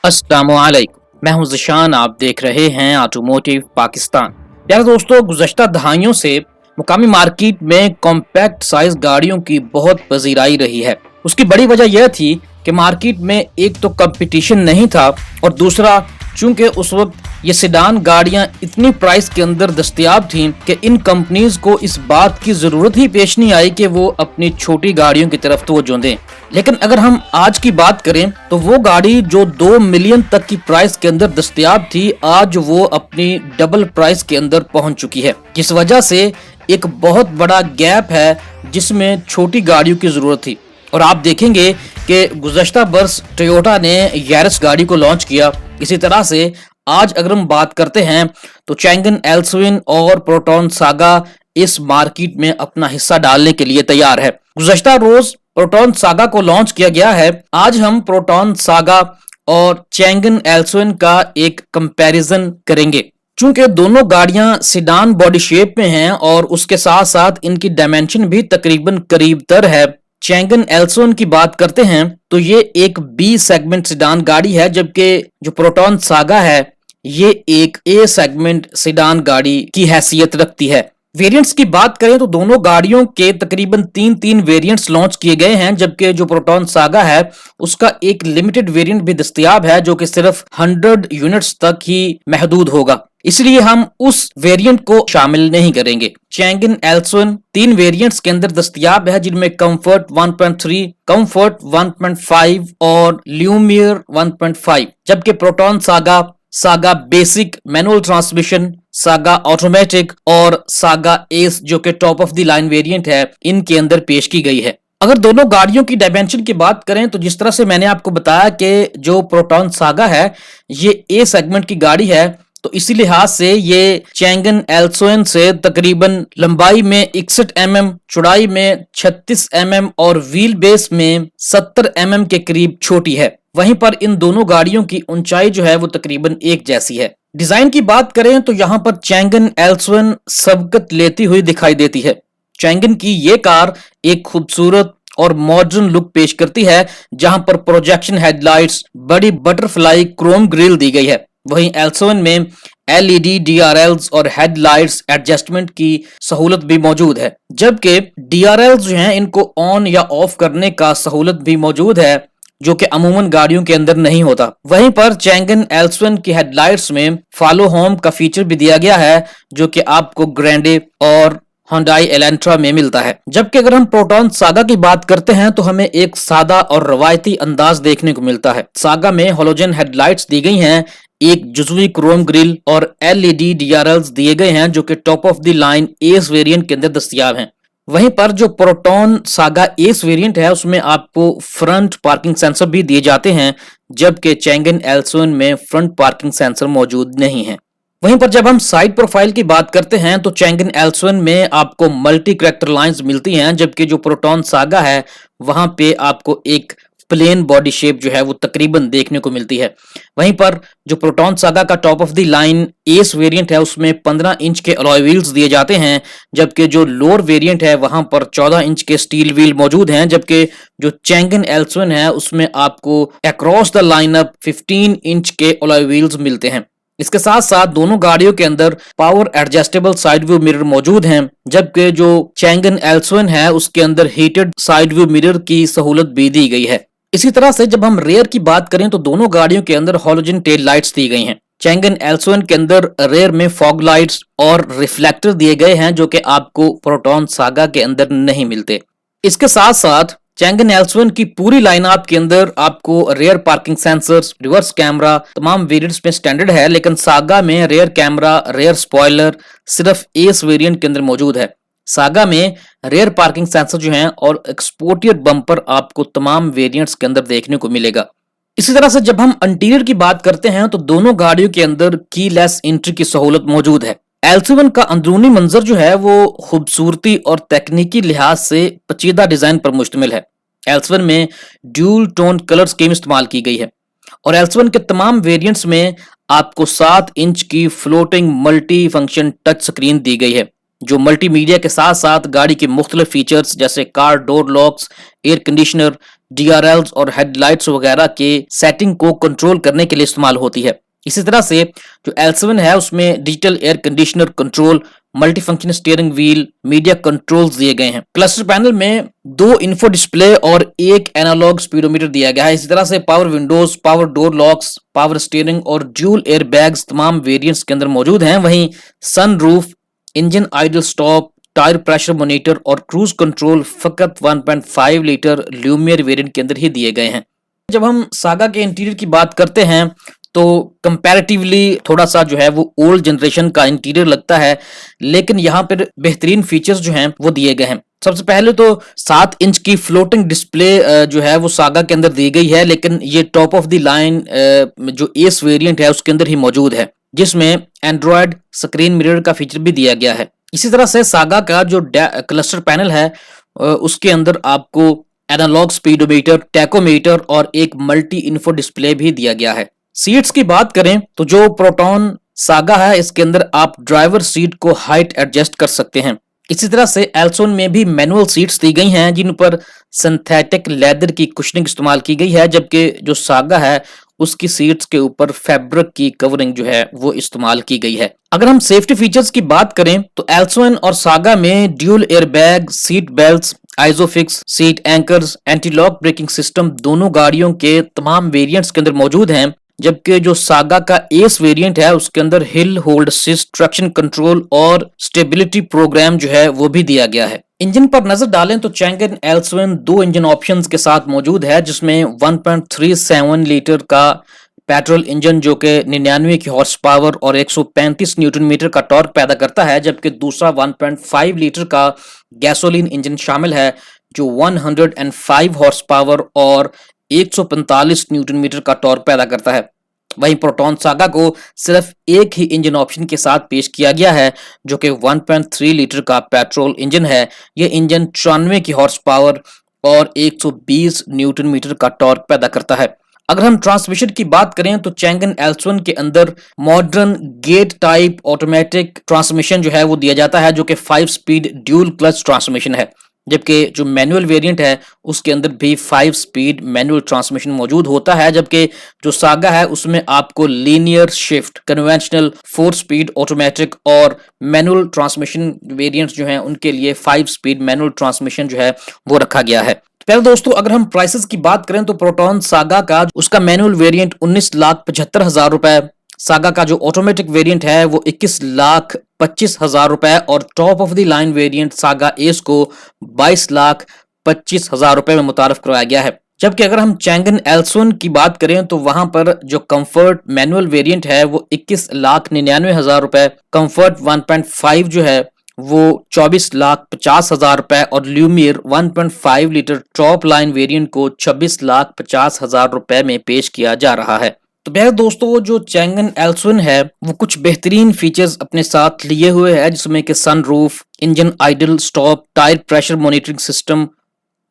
अस्सलामुअलैकुम, मैं हूं ज़िशान। आप देख रहे हैं ऑटोमोटिव पाकिस्तान। प्यारे दोस्तों, गुज़श्ता दहाइयों से मुकामी मार्केट में कॉम्पैक्ट साइज गाड़ियों की बहुत पजीराई रही है। उसकी बड़ी वजह यह थी कि मार्केट में एक तो कंपटीशन नहीं था और दूसरा चूंकि उस वक्त ये सेडान गाड़ियां इतनी प्राइस के अंदर दस्तयाब थीं कि इन कंपनीज को इस बात की जरूरत ही पेश नहीं आई कि वो अपनी छोटी गाड़ियों की तरफ तवज्जो दें। लेकिन अगर हम आज की बात करें तो वो गाड़ी जो 2 मिलियन तक की प्राइस के अंदर दस्तयाब थी, आज वो अपनी डबल प्राइस के अंदर पहुंच चुकी है, जिस वजह से एक बहुत बड़ा गैप है जिसमें छोटी गाड़ियों की जरूरत थी। और आप देखेंगे कि गुज़श्ता बरस टोयोटा ने यारिस गाड़ी को लॉन्च किया। इसी तरह से आज अगर हम बात करते हैं तो चैंगन एल्सविन और प्रोटॉन सागा इस मार्केट में अपना हिस्सा डालने के लिए तैयार है। गुज़श्ता रोज प्रोटॉन सागा को लॉन्च किया गया है। आज हम प्रोटॉन सागा और चैंगन एल्सविन का एक कंपैरिजन करेंगे। चूंकि दोनों गाड़ियां सिडान बॉडी शेप में हैं और उसके साथ साथ इनकी डायमेंशन भी तकरीबन करीब तर है। चैंगन एल्सविन की बात करते हैं तो ये एक बी सेगमेंट सिडान गाड़ी है, जबकि जो प्रोटॉन सागा है ये एक ए सेगमेंट सिडान गाड़ी की हैसियत रखती है। वेरिएंट्स की बात करें तो दोनों गाड़ियों के तकरीबन तीन वेरिएंट्स लॉन्च किए गए हैं, जबकि जो प्रोटॉन सागा है उसका एक लिमिटेड वेरिएंट भी दस्तयाब है जो कि सिर्फ 100 यूनिट्स तक ही महदूद होगा, इसलिए हम उस वेरिएंट को शामिल नहीं करेंगे। चैंगन एल्सविन 3 वेरिएंट्स के अंदर दस्तयाब है, जिनमें कंफर्ट 1.3, कंफर्ट 1.5 और ल्यूमियर 1.5, जबकि proton saga basic, manual transmission, saga automatic और सागा एस जो कि top of the line variant है, इनके अंदर पेश की गई है। अगर दोनों गाड़ियों की डायमेंशन की बात करें तो जिस तरह से मैंने आपको बताया कि जो प्रोटॉन सागा है ये ए सेगमेंट की गाड़ी है, तो इसी लिहाज से ये चैंगन एल्सविन से तकरीबन लंबाई में 61 mm, चौड़ाई में 36 mm और व्हील बेस में 70 mm के करीब छोटी है। वहीं पर इन दोनों गाड़ियों की ऊंचाई जो है वो तकरीबन एक जैसी है। डिजाइन की बात करें तो यहाँ पर चैंगन एल्सविन सबकत लेती हुई दिखाई देती है। चैंगन की ये कार एक खूबसूरत और मॉडर्न लुक पेश करती है, जहां पर प्रोजेक्शन हेडलाइट्स, बड़ी बटरफ्लाई क्रोम ग्रिल दी गई है। वहीं एल्सविन में एलईडी डीआरएल्स और हेडलाइट्स एडजस्टमेंट की सहूलत भी मौजूद है, जबकि डीआरएल्स जो हैं इनको ऑन या ऑफ करने का सहूलत भी मौजूद है जो कि अमूमन गाड़ियों के अंदर नहीं होता। वहीं पर चैंगन एल्सविन की हेडलाइट्स में फॉलो होम का फीचर भी दिया गया है जो कि आपको ग्रैंडे और होंडाई एलेंट्रा में मिलता है। जबकि अगर हम प्रोटॉन सागा की बात करते हैं तो हमें एक सादा और रवायती अंदाज देखने को मिलता है। सागा में होलोजन हेडलाइट्स दी गई हैं, एक जुजवी क्रोम ग्रिल और एलईडी डीआरएल्स दिए गए हैं जो कि top of the line S variant के अंदर दस्तयाब हैं। वहीं पर जो प्रोटॉन सागा एस वेरिएंट है उसमें आपको फ्रंट पार्किंग सेंसर भी दिए जाते हैं, जबकि चैंगन एल्सविन में फ्रंट पार्किंग सेंसर मौजूद नहीं है। वहीं पर जब हम साइड प्रोफाइल की बात करते हैं तो चैंगन एल्सविन में आपको मल्टी करैक्टर लाइंस मिलती हैं, जबकि जो प्रोटॉन सागा है वहां पे आपको एक प्लेन बॉडी शेप जो है वो तकरीबन देखने को मिलती है। वहीं पर जो प्रोटॉन सागा का top of the line S variant है उसमें 15 इंच के अलॉय व्हील्स दिए जाते हैं, जबकि जो लोअर वेरिएंट है वहां पर 14 इंच के स्टील व्हील मौजूद हैं, जबकि जो चैंगन एल्सविन है उसमें आपको अक्रॉस द लाइनअप 15 इंच के अलॉय व्हील्स मिलते हैं। इसके साथ साथ दोनों गाड़ियों के अंदर power adjustable side view mirror मौजूद हैं, जबकि जो चैंगन एल्सविन है उसके अंदर हीटेड साइड व्यू मिरर की सहूलत भी दी गई है। इसी तरह से जब हम रेयर की बात करें तो दोनों गाड़ियों के अंदर हॉलोजन टेल लाइट्स दी गई हैं। चैंगन एल्सविन के अंदर रेयर में फॉग लाइट्स और रिफ्लेक्टर दिए गए हैं जो कि आपको प्रोटॉन सागा के अंदर नहीं मिलते। इसके साथ साथ चैंगन एल्सविन की पूरी लाइनअप के अंदर आपको rare parking sensors, reverse camera तमाम वेरिएंट्स में स्टैंडर्ड है, लेकिन सागा में रेयर कैमरा, रेयर स्पॉइलर सिर्फ एस वेरिएंट के अंदर मौजूद है। सागा में रेयर पार्किंग सेंसर जो हैं और एक्सपोर्टियर बम्पर आपको तमाम वेरिएंट्स के अंदर देखने को मिलेगा। इसी तरह से जब हम इंटीरियर की बात करते हैं तो दोनों गाड़ियों के अंदर कीलेस एंट्री की सहूलत मौजूद है। एल्सविन का अंदरूनी मंजर जो है वो खूबसूरती और तकनीकी लिहाज से पेचीदा डिजाइन पर मुश्तमिल है। एल्सविन में ड्यूल टोन कलर स्कीम इस्तेमाल की गई है और एल्सविन के तमाम वेरिएंट्स में आपको 7 इंच की floating multi function touch screen दी गई है। जो मल्टीमीडिया के साथ साथ गाड़ी के मुख्तलिफ फीचर्स जैसे car door locks, air conditioner, DRLs और हेडलाइट्स वगैरह के सेटिंग को कंट्रोल करने के लिए इस्तेमाल होती है। इसी तरह से जो L7 है उसमें digital air conditioner control, multi function steering wheel, media controls दिए गए हैं। क्लस्टर पैनल में 2 इंफो डिस्प्ले और एक एनालॉग स्पीडोमीटर दिया गया है। इसी तरह से power windows, power door locks, power steering और ड्यूल एयर बैग्स तमाम वेरिएंट्स के अंदर मौजूद हैं। वहीं sunroof, engine idle stop, tyre pressure monitor और क्रूज कंट्रोल फकत 1.5 लीटर ल्यूमियर वेरिएंट के अंदर ही दिए गए हैं। जब हम सागा के इंटीरियर की बात करते हैं तो कंपैरेटिवली थोड़ा सा जो है वो ओल्ड जनरेशन का इंटीरियर लगता है, लेकिन यहाँ पर बेहतरीन फीचर्स जो हैं वो दिए गए हैं। सबसे पहले तो 7 इंच की फ्लोटिंग डिस्प्ले जो है वो सागा के अंदर दी गई है, लेकिन ये टॉप ऑफ द लाइन जो एस वेरिएंट है उसके अंदर ही मौजूद है, जिसमें एंड्रॉयड स्क्रीन मिरर का फीचर भी दिया गया है। इसी तरह से सागा का जो क्लस्टर पैनल है उसके अंदर आपको एनालॉग स्पीडोमीटर, टैकोमीटर और एक मल्टी इन्फो डिस्प्ले भी दिया गया है। सीट्स की बात करें तो जो प्रोटॉन सागा है इसके अंदर आप ड्राइवर सीट को हाइट एडजस्ट कर सकते हैं। इसी तरह से L7 में भी मैनुअल सीट्स दी गई हैं जिन पर सिंथेटिक लेदर की कुशनिंग इस्तेमाल की गई है, जबकि जो सागा है उसकी सीट्स के ऊपर फैब्रिक की कवरिंग जो है वो इस्तेमाल की गई है। अगर हम सेफ्टी फीचर्स की बात करें तो L7 और सागा में dual airbag, seat belts, isofix seat anchors, anti lock braking system दोनों गाड़ियों के तमाम वेरिएंट्स के अंदर मौजूद हैं, जबकि जो सागा का एस वेरिएंट है उसके अंदर hill hold assist, traction control और स्टेबिलिटी प्रोग्राम जो है वो भी दिया गया है। इंजन पर नजर डालें तो चैंगन L7 2 इंजन ऑप्शंस के साथ मौजूद है, जिसमें 1.37 लीटर का पेट्रोल इंजन जो कि 99 की हॉर्स पावर और 135 न्यूटन मीटर का टॉर्क पैदा करता है, जबकि दूसरा 1.5 लीटर का गैसोलीन इंजन शामिल है जो 105 हॉर्स पावर और 145 न्यूटन मीटर का टॉर्क पैदा करता है। वहीं प्रोटॉन सागा को सिर्फ एक ही इंजन ऑप्शन के साथ पेश किया गया है जो कि 1.3 लीटर का पेट्रोल इंजन है। यह इंजन 94 की हॉर्स पावर और 120 न्यूटन मीटर का टॉर्क पैदा करता है। अगर हम ट्रांसमिशन की बात करें तो चैंगन L7 के अंदर modern gate type automatic transmission जो है वो दिया जाता है, जो कि 5 स्पीड ड्यूल क्लच ट्रांसमिशन है, जबकि जो मैनुअल वेरिएंट है उसके अंदर भी 5 स्पीड मैनुअल ट्रांसमिशन मौजूद होता है, जबकि जो सागा है उसमें आपको linear shift, conventional, 4 speed automatic और मैनुअल ट्रांसमिशन वेरिएंट्स जो हैं उनके लिए 5 स्पीड मैनुअल ट्रांसमिशन जो है वो रखा गया है। पहले दोस्तों अगर हम प्राइसेस की बात करें तो प्रोटॉन सागा का उसका मैनुअल वेरिएंट 19,75,000 रुपए, सागा का जो ऑटोमेटिक वेरिएंट है वो 21,25,000 रुपए और top of the line variant saga S को 22,25,000 रुपए में मुतारफ करवाया गया है। जबकि अगर हम चैंगन L7 की बात करें तो वहां पर जो कंफर्ट मैनुअल वेरिएंट है वो 21,99,000 रुपए, कंफर्ट 1.5 जो है वो 24,50,000 रुपए और Lumière 1.5 litre top line variant को 26,50,000 रुपए में पेश किया जा रहा है। तो बेहद दोस्तों जो चैंगन L7 है वो कुछ बेहतरीन फीचर्स अपने साथ लिए हुए है, जिसमें कि sunroof, engine idle stop, tyre pressure monitoring system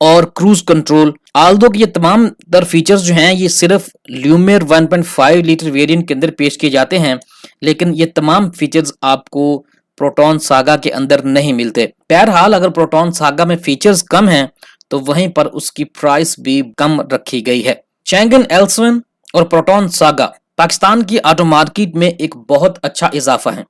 और क्रूज कंट्रोल। आल्दो ये तमाम दर फीचर्स जो हैं ये सिर्फ ल्यूमियर 1.5 लीटर वेरिएंट के अंदर पेश किए जाते हैं, लेकिन ये तमाम फीचर्स आपको प्रोटॉन सागा के अंदर नहीं मिलते। बहरहाल अगर प्रोटॉन सागा में फीचर्स कम हैं तो वहीं पर उसकी प्राइस भी कम रखी गई है। चैंगन L7 और प्रोटॉन सागा पाकिस्तान की ऑटो मार्केट में एक बहुत अच्छा इजाफा है।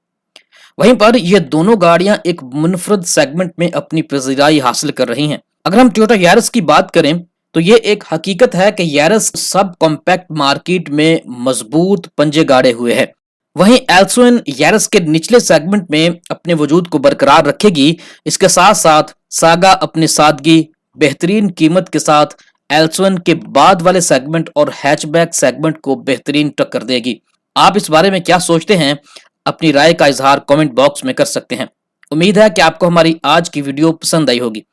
वहीं पर ये दोनों गाड़ियां एक मुनफरद सेगमेंट में अपनी पजीराई हासिल कर रही हैं। अगर हम टोयोटा यारिस की बात करें तो ये एक हकीकत है कि यारिस सब कॉम्पैक्ट मार्केट में मजबूत पंजे गाड़े हुए है। वहीं L7 यारिस के निचले सेगमेंट में अपने वजूद को बरकरार रखेगी। इसके साथ साथ सागा अपनी सादगी, बेहतरीन कीमत के साथ L7 के बाद वाले सेगमेंट और हैचबैक सेगमेंट को बेहतरीन टक्कर देगी। आप इस बारे में क्या सोचते हैं? अपनी राय का इजहार कमेंट बॉक्स में कर सकते हैं। उम्मीद है कि आपको हमारी आज की वीडियो पसंद आई होगी।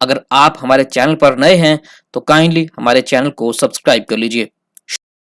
अगर आप हमारे चैनल पर नए हैं तो काइंडली हमारे चैनल को सब्सक्राइब कर लीजिए।